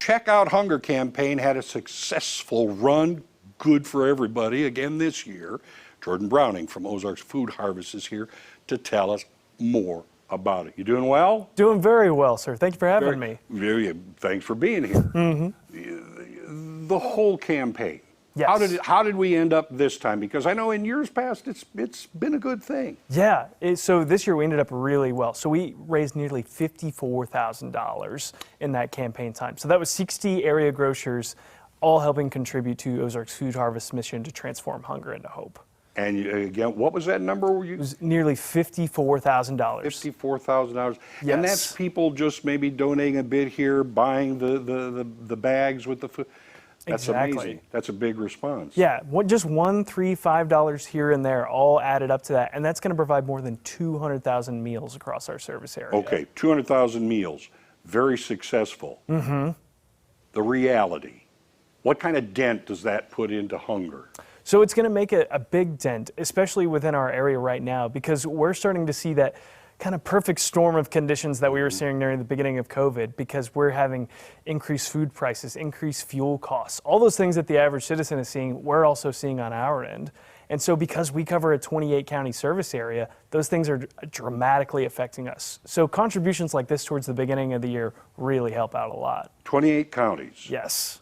Check Out Hunger campaign had a successful run, good for everybody again this year. Jordan Browning from Ozarks Food Harvest is here to tell us more about it. You doing well? Doing very well, sir. Thank you for having me. Thanks for being here. The whole campaign. Yes. How did we end up this time? Because I know in years past it's been a good thing. Yeah. So this year we ended up really well. So we raised nearly $54,000 in that campaign time. So that was 60 area grocers, all helping contribute to Ozarks Food Harvest's mission to transform hunger into hope. And again, what was that number? It was nearly $54,000. $54,000. Yes. And that's people just maybe donating a bit here, buying the bags with the food. That's Exactly. amazing. That's a big response. Yeah, just $1, $3, $5 here and there, all added up to that, and that's going to provide more than 200,000 meals across our service area. Okay, 200,000 meals, very successful. The reality, what kind of dent does that put into hunger? So it's going to make a big dent, especially within our area right now, because we're starting to see that kind of perfect storm of conditions that we were seeing during the beginning of COVID, because we're having increased food prices, increased fuel costs, all those things that the average citizen is seeing, we're also seeing on our end. And so because we cover a 28 county service area, those things are dramatically affecting us. So contributions like this towards the beginning of the year really help out a lot. 28 counties. Yes.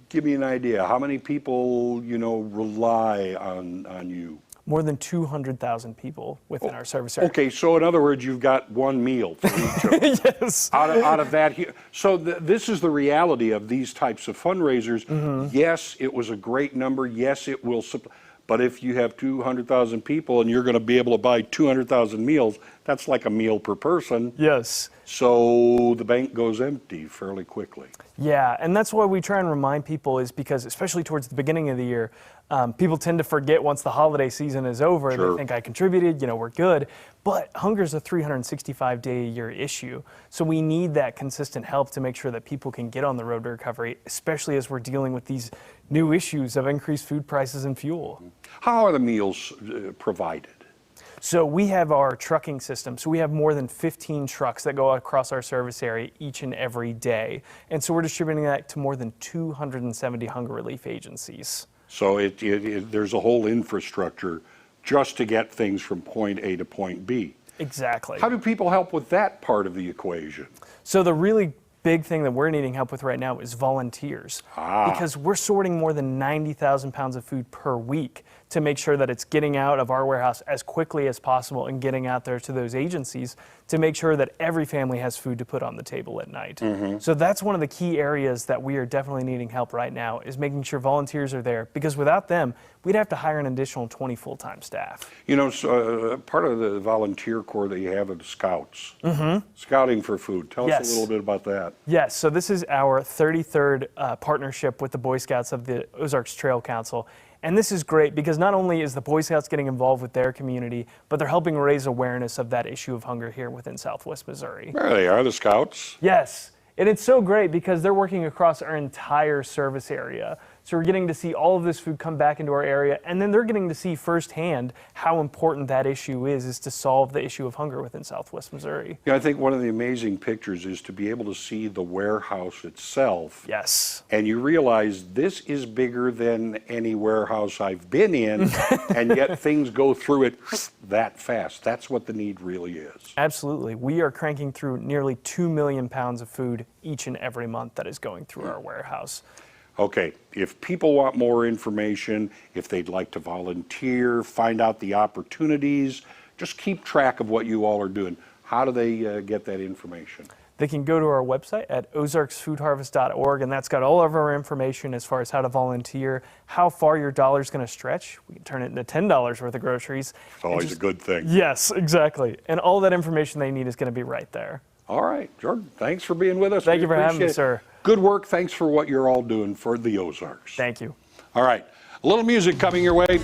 Give me an idea. How many people, rely on you? More than 200,000 people within our service area. Okay, so in other words, you've got one meal for each of them. Yes. Out of that, so this is the reality of these types of fundraisers. Yes, it was a great number. Yes, it will. But if you have 200,000 people and you're going to be able to buy 200,000 meals, that's like a meal per person. Yes. So the bank goes empty fairly quickly. Yeah, and that's why we try and remind people, is because especially towards the beginning of the year, people tend to forget once the holiday season is over. Sure. They think I contributed, we're good. But hunger is a 365-day-a-year issue. So we need that consistent help to make sure that people can get on the road to recovery, especially as we're dealing with these new issues of increased food prices and fuel. How are the meals provided? So we have our trucking system. So we have more than 15 trucks that go across our service area each and every day. And so we're distributing that to more than 270 hunger relief agencies. So there's a whole infrastructure just to get things from point A to point B. Exactly. How do people help with that part of the equation? So the really big thing that we're needing help with right now is volunteers. Because we're sorting more than 90,000 pounds of food per week to make sure that it's getting out of our warehouse as quickly as possible and getting out there to those agencies to make sure that every family has food to put on the table at night. So that's one of the key areas that we are definitely needing help right now, is making sure volunteers are there, because without them, we'd have to hire an additional 20 full-time staff. So, part of the volunteer corps that you have are the scouts. Scouting for food. Tell us a little bit about that. Yes, so this is our 33rd partnership with the Boy Scouts of the Ozarks Trail Council. And this is great because not only is the Boy Scouts getting involved with their community, but they're helping raise awareness of that issue of hunger here within Southwest Missouri. There they are, the scouts. Yes, and it's so great because they're working across our entire service area. So we're getting to see all of this food come back into our area, and then they're getting to see firsthand how important that issue is to solve the issue of hunger within Southwest Missouri. Yeah, I think one of the amazing pictures is to be able to see the warehouse itself. Yes. And you realize this is bigger than any warehouse I've been in, and yet things go through it that fast. That's what the need really is. Absolutely. We are cranking through nearly 2 million pounds of food each and every month that is going through our warehouse. Okay, if people want more information, if they'd like to volunteer, find out the opportunities, just keep track of what you all are doing. How do they get that information? They can go to our website at ozarksfoodharvest.org, and that's got all of our information as far as how to volunteer, how far your dollar's going to stretch. We can turn it into $10 worth of groceries. It's always a good thing. Yes, exactly. And all that information they need is going to be right there. All right, Jordan, thanks for being with us. Thank you for having me, sir. Good work. Thanks for what you're all doing for the Ozarks. Thank you. All right, a little music coming your way.